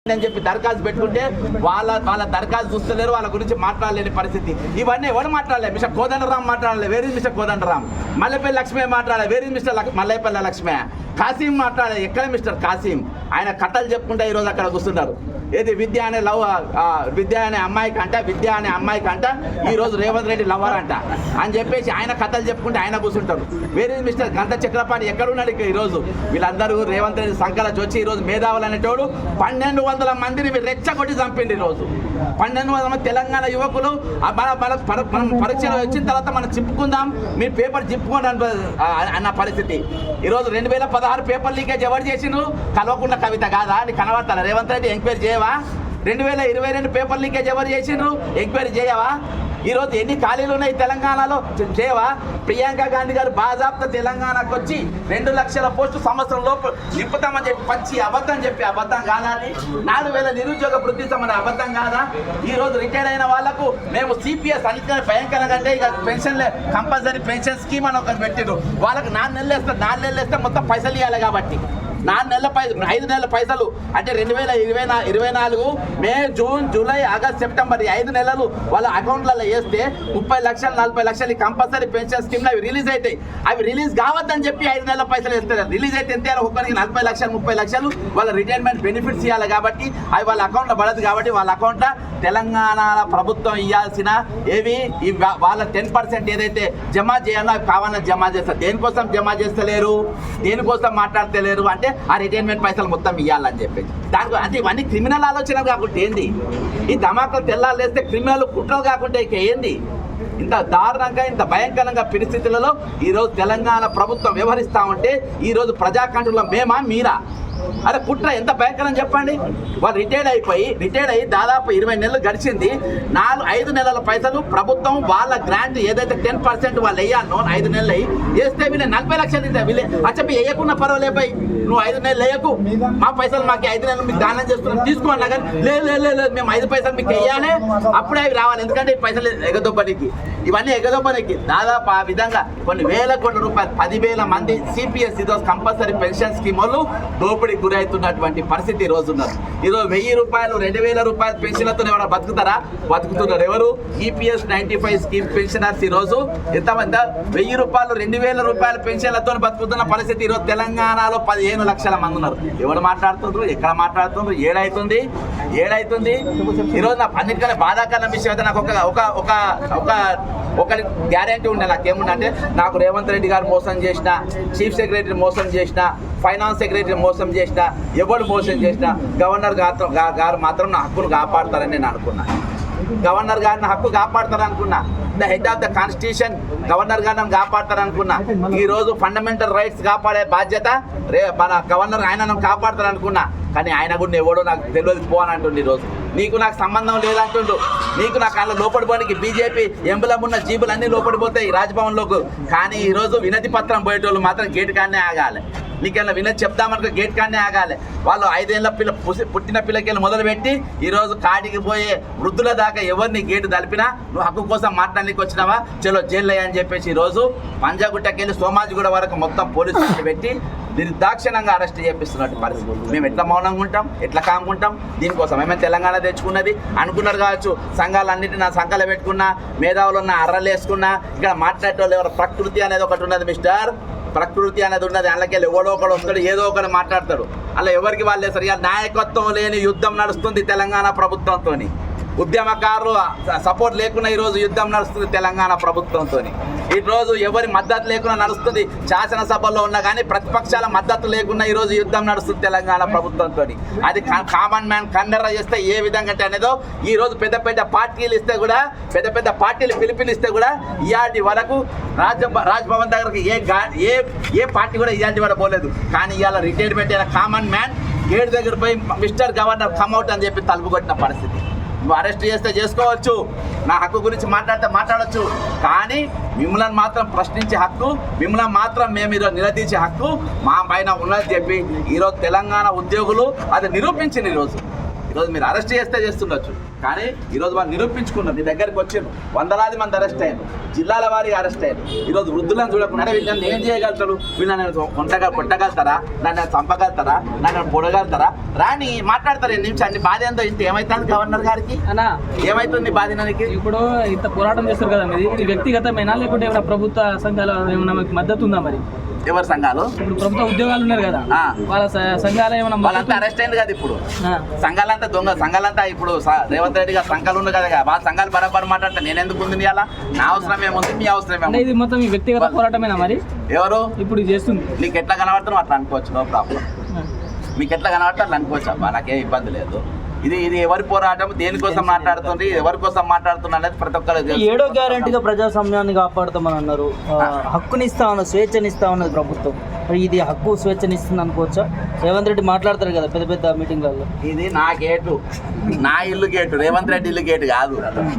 అని చెప్పి దరఖాస్తు పెట్టుకుంటే వాళ్ళ దరఖాస్తు చూస్తలేరు, వాళ్ళ గురించి మాట్లాడలేని పరిస్థితి. ఇవన్నీ ఎవరు మాట్లాడలేదు? మిస్టర్ కోదండరామ్ మాట్లాడలేదు, వేరే మిస్టర్ కోదండరామ్. మల్లెపల్లి లక్ష్మే మాట్లాడలేదు, వేరే మిస్టర్ మల్లెపల్లి లక్ష్మే. కాసిం మాట్లాడలేదు, ఎక్కడ మిస్టర్ కాసిం? ఆయన కథలు చెప్పుకుంటే ఈరోజు అక్కడ కూర్చున్నారు. ఏది విద్య అనే విద్య అనే అమ్మాయికి అంట ఈరోజు రేవంత్ రెడ్డి లవర్ అంట అని చెప్పేసి ఆయన కథలు చెప్పుకుంటే ఆయన కూర్చుంటారు. వేరే మిస్టర్ గంత చక్రపాణి ఎక్కడున్నాడు? ఈరోజు వీళ్ళందరూ రేవంత్ రెడ్డి సంకలచి వచ్చి ఈరోజు మేధావులు అనేటోడు 1200 మందిని రెచ్చగొట్టి చంపింది. ఈరోజు 1200 మంది తెలంగాణ యువకులు మనం పరీక్షలు వచ్చిన తర్వాత మనం చెప్పుకుందాం, మీ పేపర్ చెప్పుకోండి అన్న పరిస్థితి. ఈరోజు 2016 పేపర్ లీకేజ్ ఎవరు చేసిండ్రు? కల్వకుంట్ల కవిత కాదా? అని కనబడతాను. రేవంత్ రెడ్డి ఎంక్వైరీ చేయవా? 2022 పేపర్ లీకేజ్ ఎవరు చేసిండ్రు? ఎంక్వైరీ చేయవా? ఈరోజు ఎన్ని ఖాళీలు ఉన్నాయి తెలంగాణలో చేయవా? ప్రియాంక గాంధీ గారు బాజాప్త తెలంగాణకు వచ్చి 2 లక్షల పోస్టు సంవత్సరం లోపు నింపుతామని చెప్పి పచ్చి అబద్ధం కాదా? 4000 నిరుద్యోగ వృద్ధి మన అబద్ధం కాదా? ఈరోజు రిటైర్ అయిన వాళ్లకు మేము సిపిఎస్ అన్నిటికన్నా భయంకరంగా అంటే ఇక పెన్షన్లే కంపల్సరీ పెన్షన్ స్కీమ్ అని ఒకటి పెట్టిండ్రు. వాళ్ళకి 4 నెలలు వేస్తే మొత్తం పైసలు ఇవ్వాలి. కాబట్టి 5 నెలల పైసలు అంటే 2024 మే, జూన్, జూలై, ఆగస్ట్, సెప్టెంబర్ 5 నెలలు వాళ్ళ అకౌంట్లలో వేస్తే 30 లక్షలు 40 లక్షలు కంపల్సరీ పెన్షన్ స్కీమ్లో అవి రిలీజ్ అవుతాయి. అవి రిలీజ్ కావద్దని చెప్పి 5 నెలల పైసలు వేస్తారు. రిలీజ్ అయితే ఎంత? ఒక్కరికి 40 లక్షలు 30 లక్షలు వాళ్ళ రిటైర్మెంట్ బెనిఫిట్స్ ఇవ్వాలి. కాబట్టి అవి వాళ్ళ అకౌంట్లో పడదు. కాబట్టి వాళ్ళ అకౌంట్లో తెలంగాణ ప్రభుత్వం ఇవ్వాల్సిన ఏవి వాళ్ళ 10% ఏదైతే జమ చేయాలో అవి కావాలని జమ చేస్తారు. దేనికోసం జమ చేస్తలేరు? దేనికోసం మాట్లాడతలేరు అంటే ఆ రిటైర్మెంట్ పైసలు మొత్తం ఇవ్వాలని చెప్పేసి దానికి అంటే ఇవన్నీ క్రిమినల్ ఆలోచన కాకుండా ఏంది? ఈ ధమాకులు తెల్లాలేస్తే క్రిమినల్ కుట్రలు కాకుండా ఇక ఏంది? ఇంత దారుణంగా ఇంత భయంకరంగా పరిస్థితులలో ఈరోజు తెలంగాణ ప్రభుత్వం వ్యవహరిస్తూ ఉంటే ఈరోజు ప్రజాకంట్రోల్లో మేమా మీరా? అరే కుట్ర ఎంత భయంకరం చెప్పండి. వాళ్ళు రిటైర్డ్ అయ్యి దాదాపు 20 నెలలు గడిచింది. 5 నెలల పైసలు ప్రభుత్వం వాళ్ళ గ్రాంట్ ఏదైతే 10% వాళ్ళు వేయాలనో 5 నెలలు వేస్తే వీళ్ళు 40 లక్షలు ఇస్తే వీళ్ళు అచ్చపి వేయకుండా పర్వాలే పోయి నువ్వు 5 నెలలు వేయకు, మా పైసలు మాకు 5 నెలలు మీకు దానం చేస్తున్నాం తీసుకోండి. కానీ లేదు మేము 5 పైసలు మీకు వేయాలి, అప్పుడే అవి రావాలి. ఎందుకంటే ఈ పైసలు ఎగదొబ్బనికి ఇవన్నీ ఎగదొబ్బనికి దాదాపు ఆ విధంగా కొన్ని వేల కోట్ల రూపాయలు 10,000 మంది సిపిఎస్ ఈరోజు కంపల్సరీ పెన్షన్ స్కీమ్ వాళ్ళు దోపిడీకి గురవుతున్నటువంటి పరిస్థితి ఈరోజు ఉన్నారు. ఈరోజు 1000 రూపాయలు 2000 రూపాయలు పెన్షన్లతో ఎవరైనా బతుకుతారా? బతుకుతున్నారు. ఎవరు? ఈపీఎస్ 95 స్కీమ్ పెన్షనర్స్ ఈరోజు ఎంతమంది 1000 రూపాయలు 2000 రూపాయల పెన్షన్లతో బతుకుతున్న పరిస్థితి ఈరోజు తెలంగాణలో 15 లక్షల మంది ఉన్నారు. ఎవరు మాట్లాడుతున్నారు? ఎక్కడ మాట్లాడుతున్నారు? ఏడైతుంది ఈరోజు నా అన్నిటికన్నా బాధాకరణ విషయం అయితే నాకు ఒకటి గ్యారంటీ ఉండే. నాకేముందంటే నాకు రేవంత్ రెడ్డి గారు మోసం చేసిన, చీఫ్ సెక్రటరీ మోసం చేసిన, ఫైనాన్స్ సెక్రటరీ మోసం చేసిన, ఎవరు మోసం చేసిన గవర్నర్ గారు మాత్రం నా హక్కును కాపాడతారని నేను అనుకున్నా. గవర్నర్ గారిని హక్కు కాపాడతారనుకున్నా. The head of the constitution governor గారిని కాపాడతారనుకున్నా. ఈరోజు ఫండమెంటల్ రైట్స్ కాపాడే బాధ్యత మన గవర్నర్ ఆయనను కాపాడతారనుకున్నా. కానీ ఆయన కూడా ఎవడో నాకు తెలియదు పోని అంటుండు. ఈరోజు నీకు నాకు సంబంధం లేదంటుండు. నీకు నాకు అలా లోపడిపోనికి బీజేపీ ఎంబులం ఉన్న జీబులు అన్నీ లోపడిపోతాయి రాజ్భవన్లోకి. కానీ ఈరోజు వినతి పత్రం పోయేటోళ్ళు మాత్రం గేటు కాడనే ఆగాలి. నీకేళ్ళ వినతి చెప్దామనుకో గేట్ కాడనే ఆగాలి. వాళ్ళు 5 ఏళ్ళ పుట్టిన పిల్లకెళ్ళి మొదలుపెట్టి ఈరోజు కాటికి పోయే వృద్ధుల దాకా ఎవరిని గేటు తలిపినా నువ్వు హక్కు కోసం మాట్లాడడానికి వచ్చినావా చలో జైల్లో అని చెప్పేసి ఈరోజు పంజాగుట్టకెళ్ళి సోమాజిగూడ వరకు మొత్తం పోలీసులు పెట్టి నిర్దాక్షిణంగా అరెస్ట్ చేపిస్తున్నట్టు పరిస్థితి. మేము ఎట్లా మౌనంగా ఉంటాం? ఎట్లా కాముకుంటాం? దీనికోసం ఏమైనా తెలంగాణ తెచ్చుకున్నది అనుకున్నారు కావచ్చు. సంఘాలన్నింటినీ నా సంఘాలు పెట్టుకున్నా, మేధావులు ఉన్న అర్రలు వేసుకున్నా, ఇక్కడ మాట్లాడేటోళ్ళు ఎవరు ప్రకృతి అనేది ఒకటి ఉన్నది మిస్టర్. ప్రకృతి అనేది ఉన్నది. అందులోకి ఎవడో ఒకడు వస్తాడు, ఏదో ఒకటి మాట్లాడతాడు. అలా ఎవరికి వాళ్ళే సరి నాయకత్వం లేని యుద్ధం నడుస్తుంది తెలంగాణ ప్రభుత్వంతో. ఉద్యమకారులు సపోర్ట్ లేకుండా ఈరోజు యుద్ధం నడుస్తుంది తెలంగాణ ప్రభుత్వంతో. ఈరోజు ఎవరి మద్దతు లేకుండా నడుస్తుంది. శాసనసభలో ఉన్నా కానీ ప్రతిపక్షాల మద్దతు లేకుండా ఈరోజు యుద్ధం నడుస్తుంది తెలంగాణ ప్రభుత్వంతో. అది కామన్ మ్యాన్ కన్నెర్ర చేస్తే ఏ విధంగా అనేదో ఈరోజు పెద్ద పార్టీలు ఇస్తే కూడా పెద్ద పార్టీలు పిలుపునిస్తే కూడా ఇయాటి వరకు రాజ్భవన్ దగ్గరకు ఏ పార్టీ కూడా ఇయాటి వరకు పోలేదు. కానీ ఇవాళ రిటైర్మెంట్ అయిన కామన్ మ్యాన్ గేట్ దగ్గర పోయి మిస్టర్ గవర్నర్ కమ్అవుట్ అని చెప్పి తలుపు కొట్టిన పరిస్థితి. నువ్వు అరెస్ట్ చేస్తే చేసుకోవచ్చు, నా హక్కు గురించి మాట్లాడితే మాట్లాడచ్చు. కానీ మిమ్మల్ని మాత్రం ప్రశ్నించే హక్కు, మిమ్మల్ని మాత్రం మేము ఈరోజు నిలదీసే హక్కు మా పైన ఉన్నది చెప్పి ఈరోజు తెలంగాణ ఉద్యోగులు అది నిరూపించింది. ఈరోజు ఈరోజు మీరు అరెస్ట్ చేస్తే చేస్తుండొచ్చు, కానీ ఈరోజు వాళ్ళు నిరూపించుకున్నారు. నీ దగ్గరికి వచ్చారు, వందలాది మంది అరెస్ట్ అయ్యారు, జిల్లాల వారికి అరెస్ట్ అయ్యారు. ఈరోజు వృద్ధులను చూడకుండా వీళ్ళని ఏం చేయగలుగుతారు? వీళ్ళని కొట్టగలుగుతారా? నన్ను చంపగలుగుతారా? నన్ను పొడగలుగుతారా? రాని మాట్లాడతారు 2 నిమిషాలు. నీ బాధ ఏందో ఇంత ఏమైతుంది గవర్నర్ గారికి? ఏమైతుంది బాధ? ఇప్పుడు ఇంత పోరాటం చేస్తారు కదా, ఇది వ్యక్తిగతమేనా లేకుంటే ఏమైనా ప్రభుత్వ సంఘాలు ఏమైనా మద్దతు ఉందా? మరి ఎవరి సంఘాలు? ఇప్పుడు ప్రభుత్వ ఉద్యోగాలు ఉన్నారు కదా, వాళ్ళ సంఘాలు ఏమైనా? వాళ్ళంతా అరెస్ట్ అయింది కదా ఇప్పుడు. సంఘాలంతా దొంగ సంఘాలంతా. ఇప్పుడు రేవంత్ రెడ్డి గారు సంఘాలు ఉంది కదా, వాళ్ళ సంఘాలు బరాబర్ మాట్లాడతా. నేను ఎందుకు ఉంది అలా? నా అవసరం ఏముంది, మీ అవసరం ఏముంది? ఇది మొత్తం ఈ వ్యక్తిగత పోరాటమేనా మరి? ఎవరు ఇప్పుడు చేస్తుంది? నీకు ఎట్లా కనబడుతున్నావు అట్లా అనుకోవచ్చు, నో ప్రాబ్లం. మీకు ఎట్లా కనబడతా అట్లా అనుకోవచ్చు అబ్బా, నాకేం ఇబ్బంది లేదు. ఇది ఎవరి పోరాటం, దేనికోసం మాట్లాడుతుంది, ఎవరి కోసం మాట్లాడుతున్నా అనేది ప్రతి ఒక్కరు. 7వ గ్యారెంటీగా ప్రజాస్వామ్యాన్ని కాపాడుతామని అన్నారు, హక్కునిస్తామన్న స్వేచ్ఛనిస్తామన్నది ప్రభుత్వం. ఇది హక్కు స్వేచ్ఛనిస్తుంది అనుకోవచ్చా? రేవంత్ రెడ్డి మాట్లాడతారు కదా పెద్ద పెద్ద మీటింగ్లలో. ఇది నా గేటు, నా ఇల్లు గేటు, రేవంత్ రెడ్డి ఇల్లు గేటు కాదు.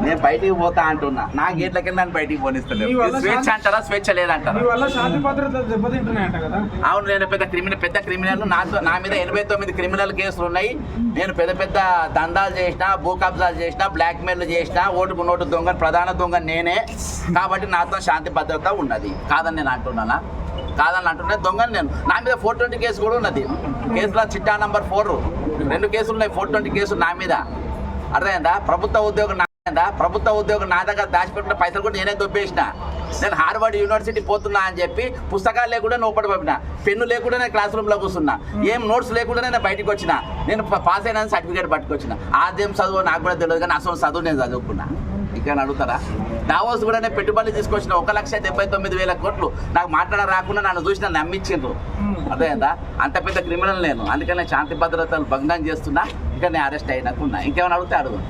నేను బయటికి పోతా అంటున్నా, నా గేట్ల కింద నన్ను బయటికి పోనిస్తలేదు. స్వేచ్ఛ అంటారా? స్వేచ్ఛ లేదంటారా? అవును, నేను పెద్ద క్రిమినల్. నా మీద 89 క్రిమినల్ కేసులు ఉన్నాయి. నేను పెద్ద దందాలు చేసిన, భూ కబ్జాలు చేసిన, బ్లాక్ మెయిల్ చేసిన, ఓటుకు నోటు దొంగ, ప్రధాన దొంగ నేనే. కాబట్టి నాతో శాంతి భద్రత ఉన్నది. కాదని నేను అంటున్నానా? కాదని అంటున్నా. దొంగని నేను. నా మీద 420 కేసు కూడా ఉన్నది. కేసులో చిట్టా నంబర్ 4 2 కేసులు ఉన్నాయి. 420 కేసులు నా మీద. అర్థమైందా? ప్రభుత్వ ఉద్యోగం నా దగ్గర దాచిపెట్టిన పైసలు కూడా నేనే దొబ్బేసిన. నేను హార్వర్డ్ యూనివర్సిటీ పోతున్నా అని చెప్పి పుస్తకాలు లేకుండా లోపల పంపిన, పెన్ను లేకుండా నేను క్లాస్ రూమ్లో కూర్చున్నా, ఏం నోట్స్ లేకుండా నేను బయటకు వచ్చిన, నేను పాస్ అయినా సర్టిఫికేట్ పట్టుకొచ్చిన. ఆదేం చదువు నాకు కూడా తెలియదు, కానీ అసలు చదువు నేను చదువుకున్నా. ఇంకా అడుగుతారా? దావోస్ కూడా నేను పెట్టుబడులు తీసుకొచ్చిన 1,79,000 కోట్లు. నాకు మాట్లాడ రాకుండా నన్ను చూసి నన్ను నమ్మించిండ్రు. అర్థమైందా? అంత పెద్ద క్రిమినల్ నేను. అందుకని శాంతి భద్రతలు భంగం చేస్తున్నా. ఇంకా నేను అరెస్ట్ అయినాకున్నా. ఇంకేమైనా అడిగితే అడుగు.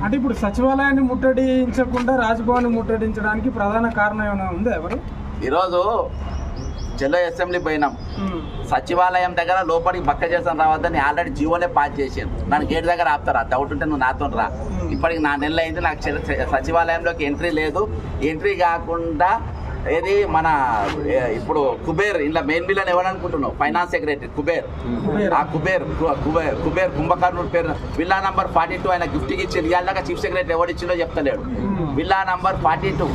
అంటే ఇప్పుడు సచివాలయాన్ని ముట్టడించకుండా రాజ్భవన్ ముట్టడించడానికి ప్రధాన కారణం ఏమైనా ఉందా? ఎవరు? ఈరోజు చెల్లో అసెంబ్లీ పోయినాం, సచివాలయం దగ్గర లోపలికి బక్క చేసాను రావద్దని ఆల్రెడీ జీవోనే పాస్ చేసాను. నన్ను గేట్ దగ్గర ఆపుతారా? డౌట్ ఉంటే నువ్వు నాతో రా. ఇప్పటికి 4 నెలలు అయింది, నాకు సచివాలయంలోకి ఎంట్రీ లేదు. ఎంట్రీ కాకుండా ఏది మన ఇప్పుడు కుబేర్ ఇలా మెయిన్ బిల్ అని ఎవరనుకుంటున్నావు? Finance secretary Kuber. ఆ కుబేర్ కుంభకర్ణుడి పేరు విల్లా నంబర్ 42 ఆయన గిఫ్ట్కి ఇచ్చింది. ఇవాళ చీఫ్ సెక్రటరీ ఎవరు ఇచ్చిందో చెప్తలేడు. విల్లా నంబర్ 42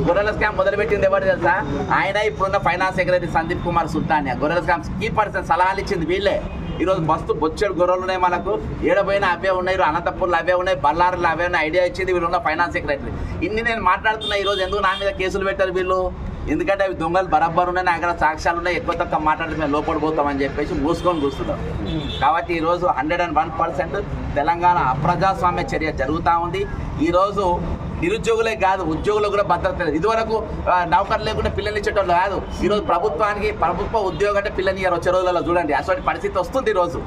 గొర్రెల స్కామ్ మొదలుపెట్టింది ఎవరు తెలుసా? ఆయన. ఇప్పుడున్న ఫైనాన్స్ సెక్రటరీ సందీప్ కుమార్ సుల్తానియా. గొర్రెల స్కామ్ కీ పర్సన్ సలహాలు ఇచ్చింది వీళ్ళే. ఈరోజు మస్తు బొచ్చెడు గొర్రెలు ఉన్నాయి మనకు. ఏడపోయినా అవే ఉన్నాయి, అనంతపూర్లో అవే ఉన్నాయి, బళ్ళారులో అవే ఉన్నాయి. ఐడియా ఇచ్చింది వీళ్ళున్న ఫైనాన్స్ సెక్రటరీ. ఇన్ని నేను మాట్లాడుతున్నా. ఈరోజు ఎందుకు నా మీద కేసులు పెట్టారు వీళ్ళు? ఎందుకంటే అవి దొంగలు బరాబర్ ఉన్నాయి, నా దగ్గర సాక్ష్యాలు ఉన్నాయి. ఎక్కువ తక్కువ మాట్లాడితే మేము లోపడిపోతామని చెప్పేసి మూసుకొని కూర్చున్నాం. కాబట్టి ఈరోజు 101% తెలంగాణ అప్రజాస్వామ్య చర్య జరుగుతూ ఉంది. ఈరోజు నిరుద్యోగులే కాదు, ఉద్యోగులకు కూడా భద్రత లేదు. ఇదివరకు నౌకర్లు లేకుండా పిల్లలు ఇచ్చేటోళ్ళు కాదు. ఈరోజు ప్రభుత్వ ఉద్యోగం అంటే పిల్లని ఇయర్ వచ్చే రోజులలో చూడండి అటువంటి పరిస్థితి వస్తుంది. ఈరోజు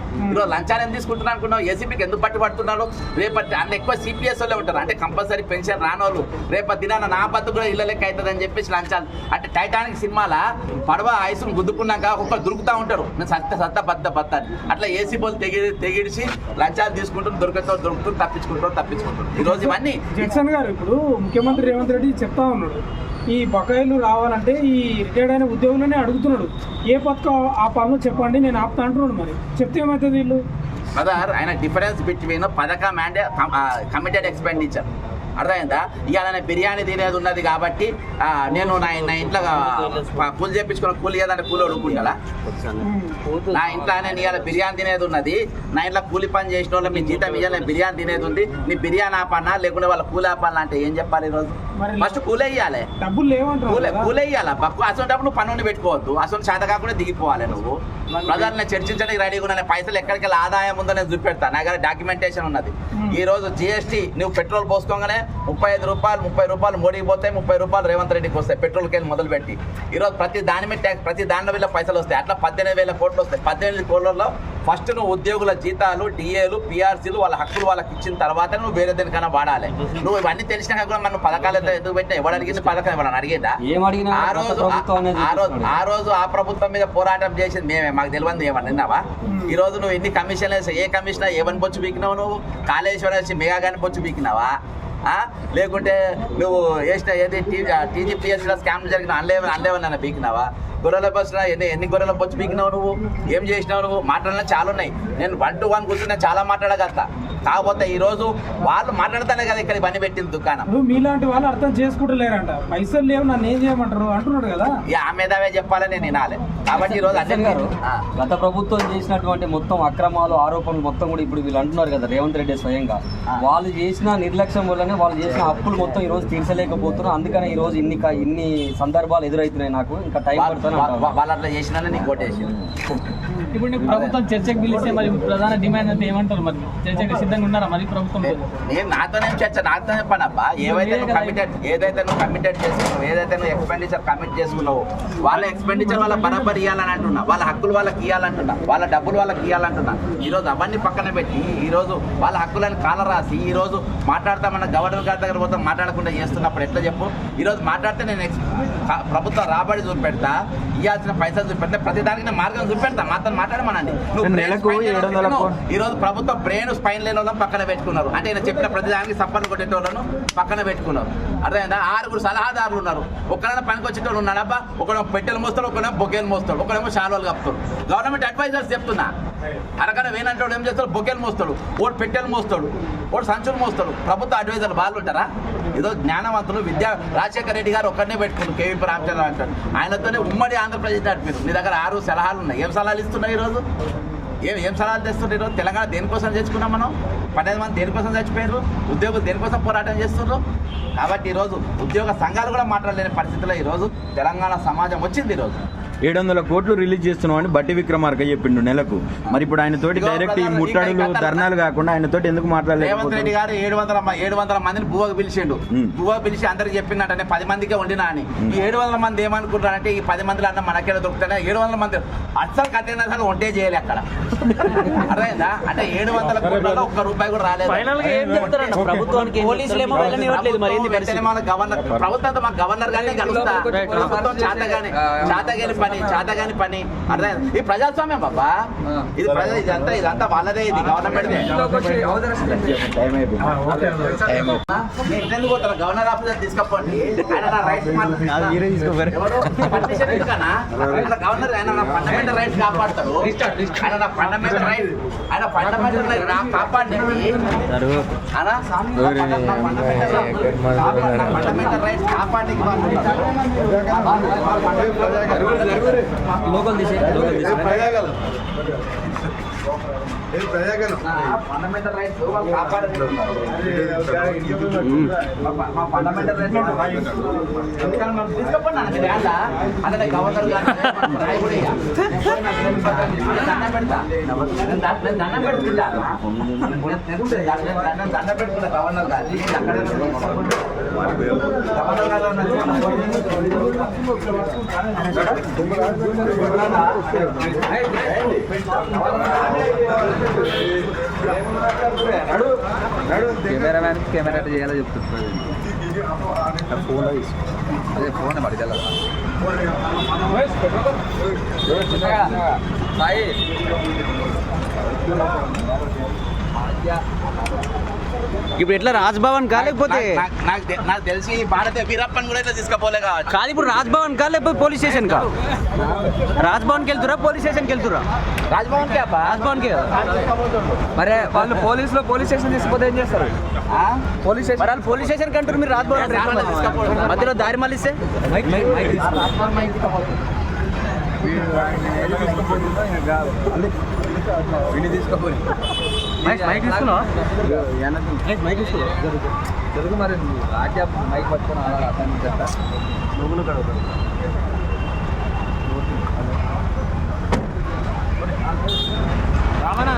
లంచాన్ని ఎందుకు తీసుకుంటున్నాను అనుకున్నావు? ఏసీపీకి ఎందుకు పట్టుబడుతున్నాడు? రేపటి అన్ని ఎక్కువ సిపిఎస్ వాళ్ళే ఉంటారు, అంటే కంపల్సరీ పెన్షన్ రానోళ్ళు. రేపటి దినాన నా బతుకు కూడా ఇళ్ళ లెక్క అవుతుందని చెప్పేసి లంచాలు. అంటే టైటానిక్ సినిమాల పడవ ఐసును గుద్దుకున్నాక ఒక్కరు దొరుకుతూ ఉంటారు, నేను సత్త బద్ద అట్లా ఏసీ బోల్ తెగిడిచి లంచాలు తీసుకుంటూ దొరుకుతూ తప్పించుకుంటారు. ఈరోజు ఇవన్నీ జగన్ గారు ఇప్పుడు ముఖ్యమంత్రి రేవంత్ రెడ్డి చెప్తా ఉన్నాడు, ఈ బకాయిలు రావాలంటే ఈ రిటైర్డ్ అయిన ఉద్యోగులనే అడుగుతున్నాడు. ఏ పథకం ఆ పనులు చెప్పండి, నేను ఆపుతా అంటున్నాడు. మరి చెప్తే ఏమవుతుంది వీళ్ళు? బ్రదర్, ఆయన డిఫరెన్స్ బిట్వీన్ పథకం అండ్ కమిటెడ్ ఎక్స్పెండిచర్. అర్థమైందా? ఇవాళ బిర్యానీ తినేది ఉన్నది కాబట్టి నేను నా ఇంట్లో కూలి చేయించుకున్న కూలి ఏదంటే కూలి అడుగుకుంటా. నా ఇంట్లో నేను ఇవాళ బిర్యానీ తినేది ఉన్నది, నా ఇంట్లో కూలి పని చేసిన వాళ్ళు మీ జీతం ఇవ్వాలి, నేను బిర్యానీ తినేది ఉంది, నీ బిర్యానీ ఆపన్నా లేకుంటే వాళ్ళ కూలి ఆపన్నా అంటే ఏం చెప్పాలి? ఈరోజు ఫస్ట్ కూలే ఇవ్వాలి, డబ్బులు లేవంటారు. కూలే ఇవ్వాలి. అసలు నువ్వు పన్నుని పెట్టుకోవద్దు, అసలు శాత కాకుండా దిగిపోవాలి. నువ్వు ప్రజలు నేను చర్చించడానికి రెడీగా ఉన్నా, పైసలు ఎక్కడికి వెళ్ళి ఆదాయం ఉందో నేను చూపెడతా. నా దగ్గర డాక్యుమెంటేషన్ ఉన్నది. ఈ రోజు జిఎస్టీ నువ్వు పెట్రోల్ పోసుకోగానే 35 రూపాయలు 30 రూపాయలు మోడీకి పోతాయి, 30 రూపాయలు రేవంత్ రెడ్డికి వస్తాయి. పెట్రోల్కి వెళ్ళి మొదలుపెట్టి ఈరోజు ప్రతి దాని మీద ట్యాక్స్, ప్రతి దాంట్లో వీళ్ళ పైసలు వస్తాయి. అట్లా 18,000 కోట్లు వస్తాయి. 18 కోట్లలో ఫస్ట్ నువ్వు ఉద్యోగుల జీతాలు, డిఏలు, పిఆర్సీలు వాళ్ళ హక్కులు వాళ్ళకి ఇచ్చిన తర్వాత నువ్వు వేరే దేనికైనా వాడాలి. నువ్వు ఇవన్నీ తెలిసినాక కూడా మనం పథకాలతో ఎందుకు పెట్టినా? ఎవరు అడిగింది పథకం? ఎవరైనా అడిగిందా? ఆ రోజు ఆ ప్రభుత్వం మీద పోరాటం చేసింది మేమే, మాకు తెలియదు ఏమన్నా విన్నావా? ఈ రోజు నువ్వు ఎన్ని కమిషన్లు వేసావు? ఏ కమిషనర్ ఏమని పొచ్చు పీకినావు? నువ్వు కాళేశ్వరం వేసి మెగా కానీ పొచ్చు పీకినావా? లేకుంటే నువ్వు వేసిన ఏది టీజీపీఎస్సీలో స్కామ్లు జరిగిన అన్లేవన్నా పీకినావా? గొర్రెల బస్సులో ఎన్ని గొర్రెల బొచ్చు పీకినావు నువ్వు, ఏం చేసినావు నువ్వు, మాట్లాడినా చాలా ఉన్నాయి. నేను 1 to 1 కూర్చున్నా చాలా మాట్లాడగలుగుతా. కాకపోతే ఈరోజు వాళ్ళు మాట్లాడతానే కదా ఇక్కడ ఇవన్నీ పెట్టింది దుకాణం. ఇప్పుడు మీలాంటి వాళ్ళు అర్థం చేసుకుంటలేరంట, పైసలు లేవు నన్ను ఏం చేయమంటారు అంటున్నాడు కదా. ఆమెదావే చెప్పాలని నేను వినాలి. కాబట్టి ఈరోజు అన్ని గత ప్రభుత్వం చేసినటువంటి మొత్తం అక్రమాలు ఆరోపణలు మొత్తం కూడా ఇప్పుడు వీళ్ళు అంటున్నారు కదా రేవంత్ రెడ్డి స్వయంగా వాళ్ళు చేసిన నిర్లక్ష్యం వల్లనే వాళ్ళు చేసిన అప్పులు మొత్తం ఈ రోజు తీర్చలేకపోతున్నారు. అందుకనే ఈ రోజు ఇన్ని సందర్భాలు ఎదురవుతున్నాయి. నాకు ఇంకా టైం పడుతుంది. వాళ్ళు అట్లా చేసినా నీకు ఓటేసి ఇప్పుడు నీకు ప్రభుత్వం చర్చకు పిలిస్తే మరి ప్రధాన డిమాండ్ అంటే ఏమంటారు? మరి చర్చకు సిద్ధంగా ఉన్నారా మరి ప్రభుత్వం? నేను నాతోనే చర్చ, నాతోనే పని అబ్బా. ఏదైతే నువ్వు కమిటెడ్ చేసుకున్నావు, ఏదైతే నువ్వు ఎక్స్పెండిచర్ కమిట్ చేసుకున్నావు, వాళ్ళ ఎక్స్పెండిచర్ వాళ్ళ బరాబర్ ఇవ్వాలని అంటున్నా, వాళ్ళ హక్కులు వాళ్ళకి ఇవ్వాలంటున్నా, వాళ్ళ డబ్బులు వాళ్ళకి ఇవ్వాలంటున్నా. ఈరోజు అవన్నీ పక్కన పెట్టి ఈరోజు వాళ్ళ హక్కులను కాల రాసి ఈరోజు మాట్లాడతామన్న గవర్నర్ గారి దగ్గర పోతాం మాట్లాడకుండా చేస్తున్నప్పుడు ఎట్లా చెప్పు? ఈరోజు మాట్లాడితే నేను ప్రభుత్వం రాబడి చూపెడతా, ఇవ్వాల్సిన పైసలు చూపెడతా, ప్రతిదానికి నేను మార్గం చూపెడతా. మాతో మాట్లాడమనండి. ఈరోజు ప్రభుత్వం బ్రెయిన్ స్పైన్ లేని వాళ్ళని పక్కన పెట్టుకున్నారు. అంటే నేను చెప్పిన ప్రతిదానికి సప్పట్లు కొట్టేటోళ్ళను పక్కన పెట్టుకున్నారు. అర్థమైందా? 6 సలహాదారులు ఉన్నారు. ఒకరైనా పనికి వచ్చేటోళ్ళు ఉన్నాడబ్బా. ఒకడేమో పెట్టెలు మోస్తాడు, ఒకడేమో బొకేలు మోస్తాడు, ఒకడేమో శాలువాలు కప్పుతాడు. గవర్నమెంట్ అడ్వైజర్స్ చెప్తున్నా. అరకన వేనంటాడు ఏం చేస్తాడు? బొకేలు మోస్తాడు, ఓటు పెట్టెలు మోస్తాడు, ఓటు సంచులు మోస్తాడు. ప్రభుత్వ అడ్వైజర్లు వాళ్ళు ఉంటారా? ఏదో జ్ఞానవంతులు రాజశేఖర రెడ్డి గారు ఒక్కడనే పెట్టుకున్నారు. కేవీపీ రామచంద్ర అంటాడు. ఆయనతోనే ఉమ్మడి ఆంధ్రప్రదేశ్ నడిపారు. నీ దగ్గర 6 సలహాలు ఉన్నాయి. ఏం సలహాలు ఇస్తున్నాయి ఈరోజు? ఏం సలహాలు తెస్తుంటారు ఈరోజు? తెలంగాణ దేనికోసం తెచ్చుకున్నాం మనం? 12 మంది దేనికోసం చచ్చిపోయారు? ఉద్యోగులు దేనికోసం పోరాటం చేస్తున్నారు? కాబట్టి ఈరోజు ఉద్యోగ సంఘాలు కూడా మాట్లాడలేని పరిస్థితిలో ఈరోజు తెలంగాణ సమాజం వచ్చింది. ఈరోజు 700 కోట్లు రిలీజ్ చేస్తున్నాం అని బట్టి విక్రమార్క చెప్పిండు నెలకు. మరి ఇప్పుడు ఆయన తోటి డైరెక్ట్ ఈ ముట్టడులు ధర్నాలు కాకుండా ఆయన తోటి ఎందుకు మాట్లాడలేదు? రేవంత్ రెడ్డి గారు 700 మందిని బువ్వకు పిలిచిండు. బువ్వకు పిలిచి అందరికి చెప్పిందంటే 10 మందికే వండినా అని. ఈ 700 మంది ఏమనుకుంటారంటే ఈ 10 మందిలో అన్న మనకేదో దొరుకుతానే. 700 మంది అసలు కట్టిన అసలు వంటే చేయాలి అక్కడ. అర్థమైందా? అంటే 700 కోట్లలో ₹1 కూడా రాలేదు. ప్రభుత్వంతో మాకు గవర్నర్ గానే కలుస్తా. ప్రభుత్వం చాతగాని పని అర్థం. ఈ ప్రజాస్వామ్యం బాబా, ఇది ఇదంతా వాళ్ళదే. ఇది గవర్నమెంట్ గవర్నర్ ఆఫీసర్ తీసుకపోండి. ఆయన నా రైట్స్ గవర్నర్ ఆయన నా ఫండమెంటల్ రైట్స్ కాపాడతారు. ఆయన నా ఫండమెంటల్ రైట్ కాపాడి ఫండమెంటల్ రైట్స్ కాపాడి లోకల్ తీసే ఫండమెంటల్ రైట్స్ వాళ్ళు కాపాడాలి. మా ఫండమెంటల్ రైట్స్ తీసుకోండి అన్న మీరు ఏంటా అంటే గవర్నర్ గారు దండం పెడతా. నేను దండం పెడుతుందా? దండం పెట్టుకున్నా గవర్నర్ గారు. అక్కడ గవర్నర్ గారు కెమెరామ్యాన్ కెమెరా చేయాలో చెప్తుంది. ఫోన్ అదే ఫోన్ పడికెళ్ళ సాయి ఇప్పుడు ఎట్లా రాజ్భవన్ కా లేకపోతే నాకు తెలిసి భారత వీరప్పని కూడా అయితే తీసుకుపోలే కాదు. ఇప్పుడు రాజ్భవన్ కా లేకపోతే పోలీస్ స్టేషన్ కా? రాజ్భవన్కి వెళ్తురా, పోలీస్ స్టేషన్కి వెళ్తురా? రాజ్భవన్కి రాజ్భవన్కి. మరి వాళ్ళు పోలీస్ స్టేషన్ తీసుకుపోతే ఏం చేస్తారు? పోలీస్ స్టేషన్ వాళ్ళు పోలీస్ స్టేషన్ కంటారు, మీరు రాజ్భవన్ మధ్యలో దారి మళ్ళిస్తే తీసుకోపోయి తెలుగు మరి రాజ్య మైక్ పట్టుకొని అతను చెప్తా రామనా